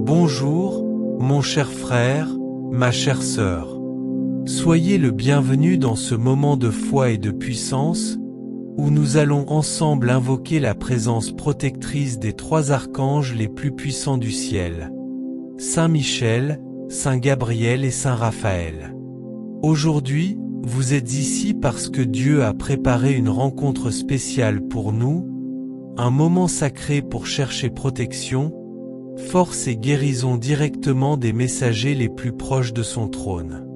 Bonjour, mon cher frère, ma chère sœur. Soyez le bienvenu dans ce moment de foi et de puissance, où nous allons ensemble invoquer la présence protectrice des trois archanges les plus puissants du ciel. Saint Michel, Saint Gabriel et Saint Raphaël. Aujourd'hui, vous êtes ici parce que Dieu a préparé une rencontre spéciale pour nous, un moment sacré pour chercher protection, force et guérison directement des messagers les plus proches de son trône.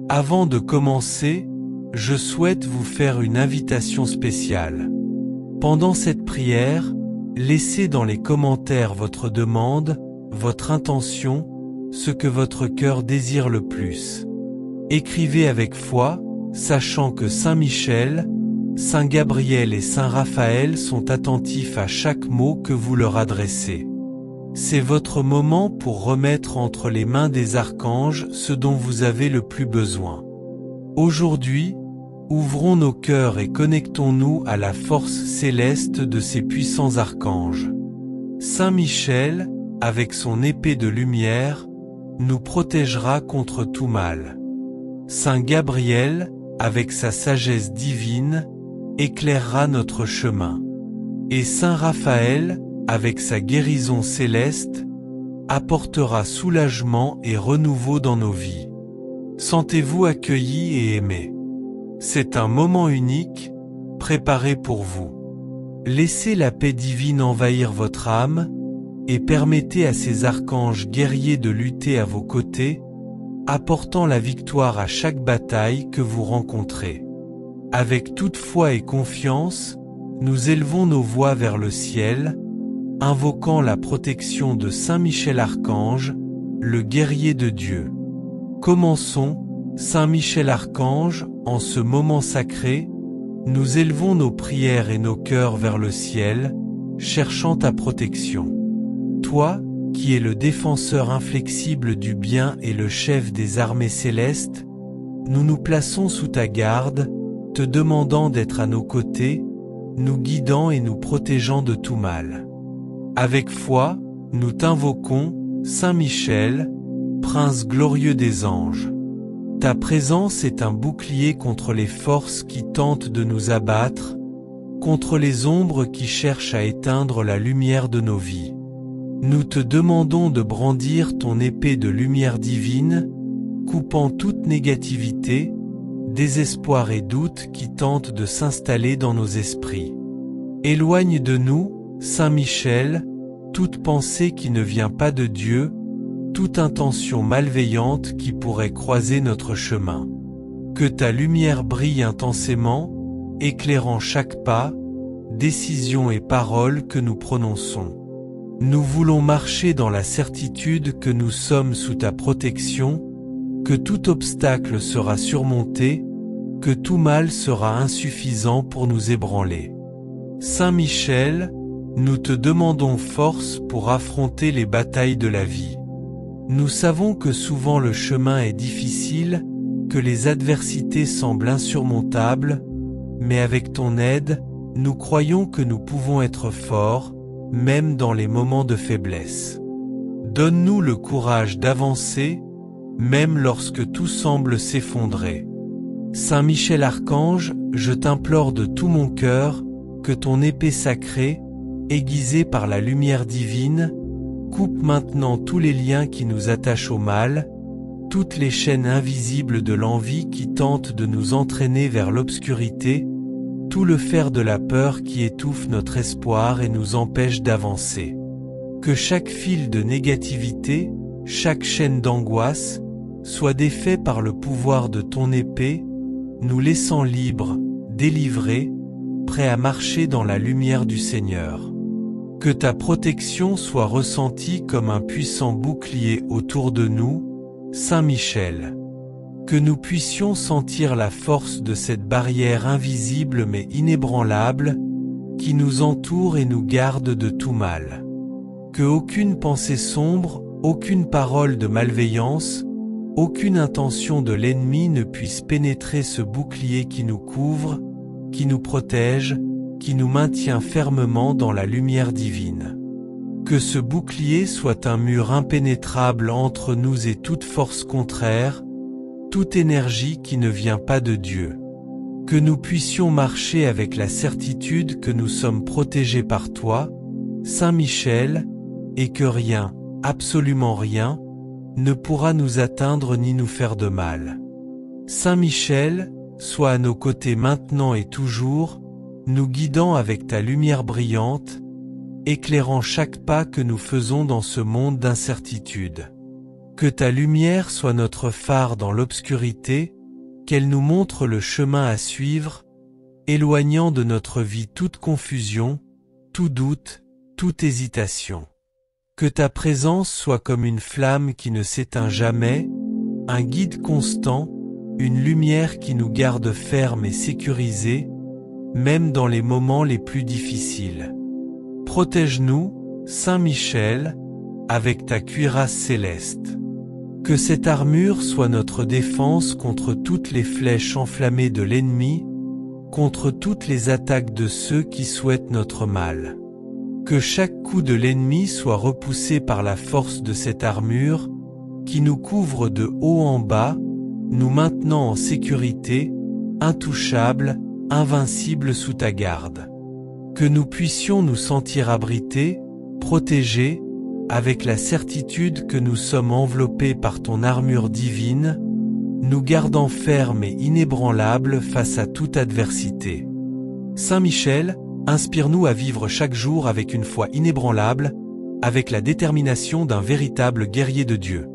Avant de commencer, je souhaite vous faire une invitation spéciale. Pendant cette prière, laissez dans les commentaires votre demande, votre intention, ce que votre cœur désire le plus. Écrivez avec foi, sachant que Saint Michel, Saint Gabriel et Saint Raphaël sont attentifs à chaque mot que vous leur adressez. C'est votre moment pour remettre entre les mains des archanges ce dont vous avez le plus besoin. Aujourd'hui, ouvrons nos cœurs et connectons-nous à la force céleste de ces puissants archanges. Saint Michel, avec son épée de lumière, nous protégera contre tout mal. Saint Gabriel, avec sa sagesse divine, éclairera notre chemin. Et Saint Raphaël, avec sa guérison céleste, apportera soulagement et renouveau dans nos vies. Sentez-vous accueillis et aimés. C'est un moment unique, préparé pour vous. Laissez la paix divine envahir votre âme, et permettez à ces archanges guerriers de lutter à vos côtés, apportant la victoire à chaque bataille que vous rencontrez. Avec toute foi et confiance, nous élevons nos voix vers le ciel, invoquant la protection de Saint Michel Archange, le guerrier de Dieu. Commençons, Saint Michel Archange, en ce moment sacré, nous élevons nos prières et nos cœurs vers le ciel, cherchant ta protection. Toi, qui es le défenseur inflexible du bien et le chef des armées célestes, nous nous plaçons sous ta garde, te demandant d'être à nos côtés, nous guidant et nous protégeant de tout mal. Avec foi, nous t'invoquons, Saint Michel, Prince glorieux des anges. Ta présence est un bouclier contre les forces qui tentent de nous abattre, contre les ombres qui cherchent à éteindre la lumière de nos vies. Nous te demandons de brandir ton épée de lumière divine, coupant toute négativité, désespoir et doute qui tentent de s'installer dans nos esprits. Éloigne de nous, Saint Michel, toute pensée qui ne vient pas de Dieu, toute intention malveillante qui pourrait croiser notre chemin. Que ta lumière brille intensément, éclairant chaque pas, décision et parole que nous prononçons. Nous voulons marcher dans la certitude que nous sommes sous ta protection, que tout obstacle sera surmonté, que tout mal sera insuffisant pour nous ébranler. Saint Michel, nous te demandons force pour affronter les batailles de la vie. Nous savons que souvent le chemin est difficile, que les adversités semblent insurmontables, mais avec ton aide, nous croyons que nous pouvons être forts, même dans les moments de faiblesse. Donne-nous le courage d'avancer, même lorsque tout semble s'effondrer. Saint Michel Archange, je t'implore de tout mon cœur, que ton épée sacrée, aiguisée par la lumière divine, coupe maintenant tous les liens qui nous attachent au mal, toutes les chaînes invisibles de l'envie qui tentent de nous entraîner vers l'obscurité, tout le fer de la peur qui étouffe notre espoir et nous empêche d'avancer. Que chaque fil de négativité, chaque chaîne d'angoisse, soit défait par le pouvoir de ton épée, nous laissant libres, délivrés, prêts à marcher dans la lumière du Seigneur. Que ta protection soit ressentie comme un puissant bouclier autour de nous, Saint Michel. Que nous puissions sentir la force de cette barrière invisible mais inébranlable, qui nous entoure et nous garde de tout mal. Que aucune pensée sombre, aucune parole de malveillance, aucune intention de l'ennemi ne puisse pénétrer ce bouclier qui nous couvre, qui nous protège, qui nous maintient fermement dans la lumière divine. Que ce bouclier soit un mur impénétrable entre nous et toute force contraire, toute énergie qui ne vient pas de Dieu. Que nous puissions marcher avec la certitude que nous sommes protégés par toi, Saint Michel, et que rien, absolument rien, ne pourra nous atteindre ni nous faire de mal. Saint Michel, sois à nos côtés maintenant et toujours, nous guidant avec ta lumière brillante, éclairant chaque pas que nous faisons dans ce monde d'incertitude. Que ta lumière soit notre phare dans l'obscurité, qu'elle nous montre le chemin à suivre, éloignant de notre vie toute confusion, tout doute, toute hésitation. Que ta présence soit comme une flamme qui ne s'éteint jamais, un guide constant, une lumière qui nous garde fermes et sécurisés, même dans les moments les plus difficiles. Protège-nous, Saint Michel, avec ta cuirasse céleste. Que cette armure soit notre défense contre toutes les flèches enflammées de l'ennemi, contre toutes les attaques de ceux qui souhaitent notre mal. Que chaque coup de l'ennemi soit repoussé par la force de cette armure, qui nous couvre de haut en bas, nous maintenant en sécurité, intouchables, invincibles sous ta garde. Que nous puissions nous sentir abrités, protégés, avec la certitude que nous sommes enveloppés par ton armure divine, nous gardant fermes et inébranlables face à toute adversité. Saint Michel, inspire-nous à vivre chaque jour avec une foi inébranlable, avec la détermination d'un véritable guerrier de Dieu.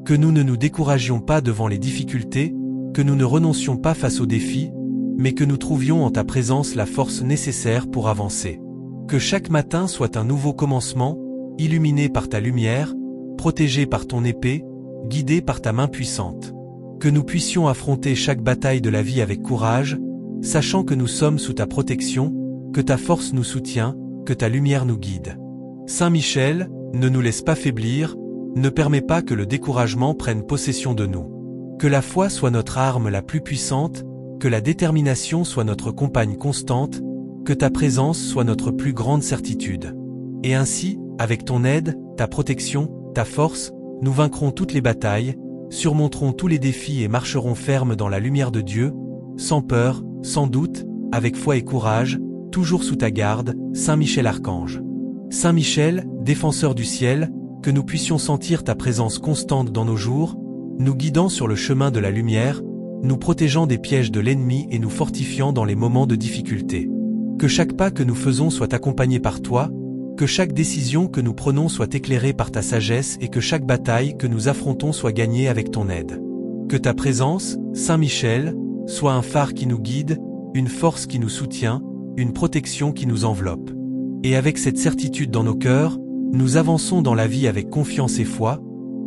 Que nous ne nous découragions pas devant les difficultés, que nous ne renoncions pas face aux défis, mais que nous trouvions en ta présence la force nécessaire pour avancer. Que chaque matin soit un nouveau commencement, illuminé par ta lumière, protégé par ton épée, guidé par ta main puissante. Que nous puissions affronter chaque bataille de la vie avec courage, sachant que nous sommes sous ta protection, que ta force nous soutient, que ta lumière nous guide. Saint Michel, ne nous laisse pas faiblir, ne permets pas que le découragement prenne possession de nous. Que la foi soit notre arme la plus puissante, que la détermination soit notre compagne constante, que ta présence soit notre plus grande certitude. Et ainsi, avec ton aide, ta protection, ta force, nous vaincrons toutes les batailles, surmonterons tous les défis et marcherons fermes dans la lumière de Dieu, sans peur, sans doute, avec foi et courage, toujours sous ta garde, Saint Michel Archange. Saint Michel, défenseur du ciel, que nous puissions sentir ta présence constante dans nos jours, nous guidant sur le chemin de la lumière, nous protégeant des pièges de l'ennemi et nous fortifiant dans les moments de difficulté. Que chaque pas que nous faisons soit accompagné par toi, que chaque décision que nous prenons soit éclairée par ta sagesse et que chaque bataille que nous affrontons soit gagnée avec ton aide. Que ta présence, Saint Michel, soit un phare qui nous guide, une force qui nous soutient, une protection qui nous enveloppe. Et avec cette certitude dans nos cœurs, nous avançons dans la vie avec confiance et foi,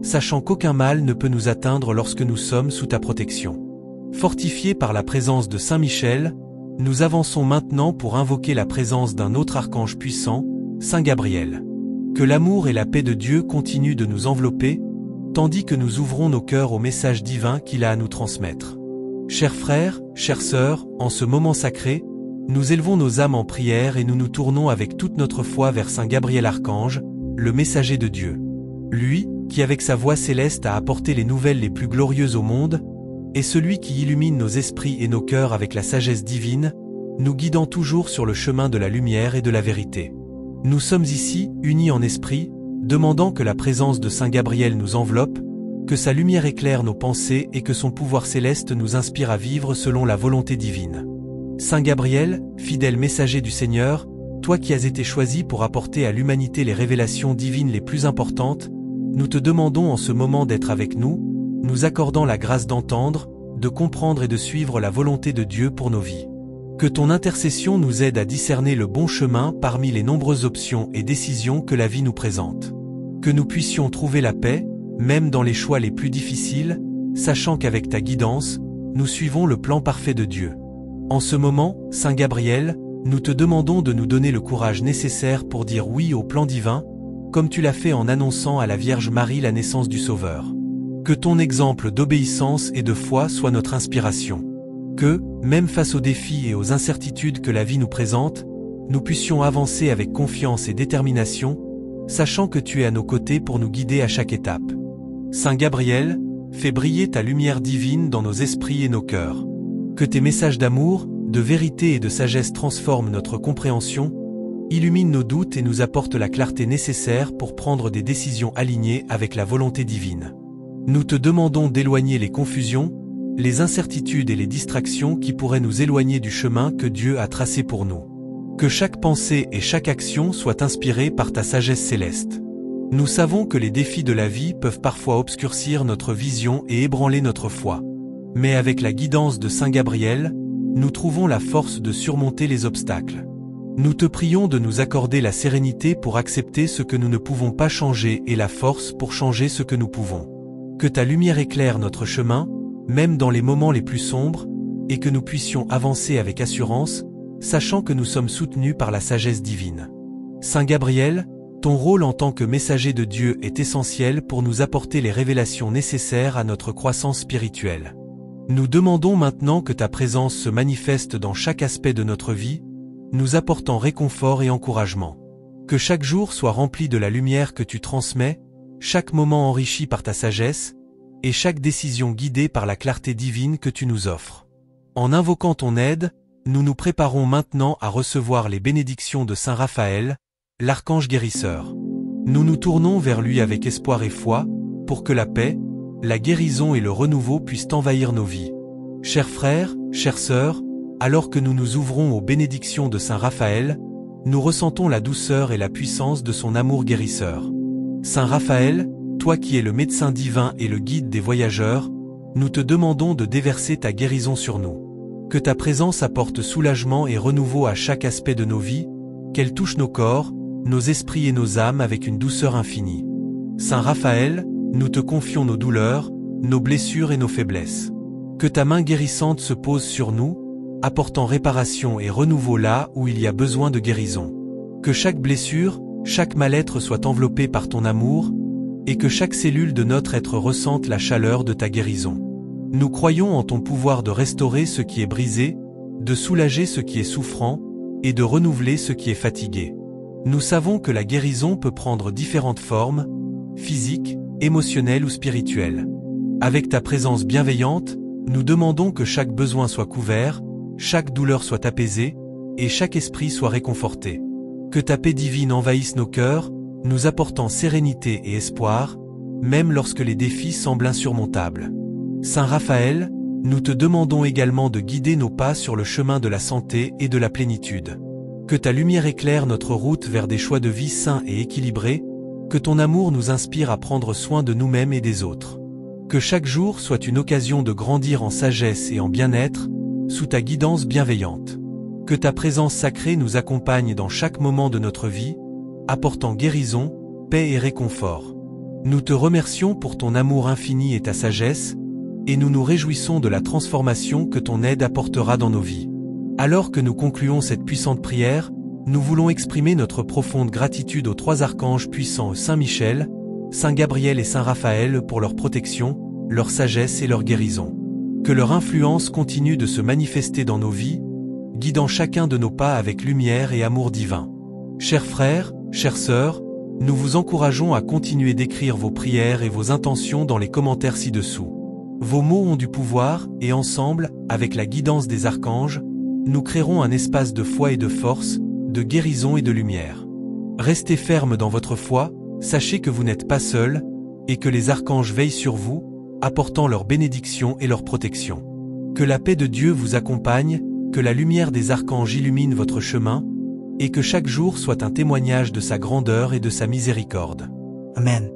sachant qu'aucun mal ne peut nous atteindre lorsque nous sommes sous ta protection. Fortifiés par la présence de Saint Michel, nous avançons maintenant pour invoquer la présence d'un autre archange puissant, Saint Gabriel. Que l'amour et la paix de Dieu continuent de nous envelopper, tandis que nous ouvrons nos cœurs au message divin qu'il a à nous transmettre. Chers frères, chères sœurs, en ce moment sacré, nous élevons nos âmes en prière et nous nous tournons avec toute notre foi vers Saint Gabriel Archange, le messager de Dieu. Lui, qui avec sa voix céleste a apporté les nouvelles les plus glorieuses au monde, est celui qui illumine nos esprits et nos cœurs avec la sagesse divine, nous guidant toujours sur le chemin de la lumière et de la vérité. Nous sommes ici, unis en esprit, demandant que la présence de Saint Gabriel nous enveloppe, que sa lumière éclaire nos pensées et que son pouvoir céleste nous inspire à vivre selon la volonté divine. Saint Gabriel, fidèle messager du Seigneur, toi qui as été choisi pour apporter à l'humanité les révélations divines les plus importantes, nous te demandons en ce moment d'être avec nous, nous accordant la grâce d'entendre, de comprendre et de suivre la volonté de Dieu pour nos vies. Que ton intercession nous aide à discerner le bon chemin parmi les nombreuses options et décisions que la vie nous présente. Que nous puissions trouver la paix, même dans les choix les plus difficiles, sachant qu'avec ta guidance, nous suivons le plan parfait de Dieu. En ce moment, Saint Gabriel, nous te demandons de nous donner le courage nécessaire pour dire oui au plan divin, comme tu l'as fait en annonçant à la Vierge Marie la naissance du Sauveur. Que ton exemple d'obéissance et de foi soit notre inspiration. Que, même face aux défis et aux incertitudes que la vie nous présente, nous puissions avancer avec confiance et détermination, sachant que tu es à nos côtés pour nous guider à chaque étape. Saint Gabriel, fais briller ta lumière divine dans nos esprits et nos cœurs. Que tes messages d'amour, de vérité et de sagesse transforment notre compréhension, illuminent nos doutes et nous apportent la clarté nécessaire pour prendre des décisions alignées avec la volonté divine. Nous te demandons d'éloigner les confusions, les incertitudes et les distractions qui pourraient nous éloigner du chemin que Dieu a tracé pour nous. Que chaque pensée et chaque action soient inspirées par ta sagesse céleste. Nous savons que les défis de la vie peuvent parfois obscurcir notre vision et ébranler notre foi. Mais avec la guidance de Saint Gabriel, nous trouvons la force de surmonter les obstacles. Nous te prions de nous accorder la sérénité pour accepter ce que nous ne pouvons pas changer et la force pour changer ce que nous pouvons. Que ta lumière éclaire notre chemin, même dans les moments les plus sombres, et que nous puissions avancer avec assurance, sachant que nous sommes soutenus par la sagesse divine. Saint Gabriel, ton rôle en tant que messager de Dieu est essentiel pour nous apporter les révélations nécessaires à notre croissance spirituelle. Nous demandons maintenant que ta présence se manifeste dans chaque aspect de notre vie, nous apportant réconfort et encouragement. Que chaque jour soit rempli de la lumière que tu transmets, chaque moment enrichi par ta sagesse, et chaque décision guidée par la clarté divine que tu nous offres. En invoquant ton aide, nous nous préparons maintenant à recevoir les bénédictions de Saint Raphaël, l'archange guérisseur. Nous nous tournons vers lui avec espoir et foi, pour que la paix, la guérison et le renouveau puissent envahir nos vies. Chers frères, chères sœurs, alors que nous nous ouvrons aux bénédictions de Saint Raphaël, nous ressentons la douceur et la puissance de son amour guérisseur. Saint Raphaël, toi qui es le médecin divin et le guide des voyageurs, nous te demandons de déverser ta guérison sur nous. Que ta présence apporte soulagement et renouveau à chaque aspect de nos vies, qu'elle touche nos corps, nos esprits et nos âmes avec une douceur infinie. Saint Raphaël, nous te confions nos douleurs, nos blessures et nos faiblesses. Que ta main guérissante se pose sur nous, apportant réparation et renouveau là où il y a besoin de guérison. Que chaque blessure, chaque mal-être soit enveloppé par ton amour, et que chaque cellule de notre être ressente la chaleur de ta guérison. Nous croyons en ton pouvoir de restaurer ce qui est brisé, de soulager ce qui est souffrant, et de renouveler ce qui est fatigué. Nous savons que la guérison peut prendre différentes formes, physiques, émotionnelles ou spirituelles. Avec ta présence bienveillante, nous demandons que chaque besoin soit couvert, chaque douleur soit apaisée, et chaque esprit soit réconforté. Que ta paix divine envahisse nos cœurs, nous apportant sérénité et espoir, même lorsque les défis semblent insurmontables. Saint Raphaël, nous te demandons également de guider nos pas sur le chemin de la santé et de la plénitude. Que ta lumière éclaire notre route vers des choix de vie sains et équilibrés, que ton amour nous inspire à prendre soin de nous-mêmes et des autres. Que chaque jour soit une occasion de grandir en sagesse et en bien-être, sous ta guidance bienveillante. Que ta présence sacrée nous accompagne dans chaque moment de notre vie, apportant guérison, paix et réconfort. Nous te remercions pour ton amour infini et ta sagesse, et nous nous réjouissons de la transformation que ton aide apportera dans nos vies. Alors que nous concluons cette puissante prière, nous voulons exprimer notre profonde gratitude aux trois archanges puissants Saint Michel, Saint Gabriel et Saint Raphaël pour leur protection, leur sagesse et leur guérison. Que leur influence continue de se manifester dans nos vies, guidant chacun de nos pas avec lumière et amour divin. Chers frères, chères sœurs, nous vous encourageons à continuer d'écrire vos prières et vos intentions dans les commentaires ci-dessous. Vos mots ont du pouvoir, et ensemble, avec la guidance des archanges, nous créerons un espace de foi et de force, de guérison et de lumière. Restez fermes dans votre foi, sachez que vous n'êtes pas seuls, et que les archanges veillent sur vous, apportant leur bénédiction et leur protection. Que la paix de Dieu vous accompagne, que la lumière des archanges illumine votre chemin, et que chaque jour soit un témoignage de sa grandeur et de sa miséricorde. Amen.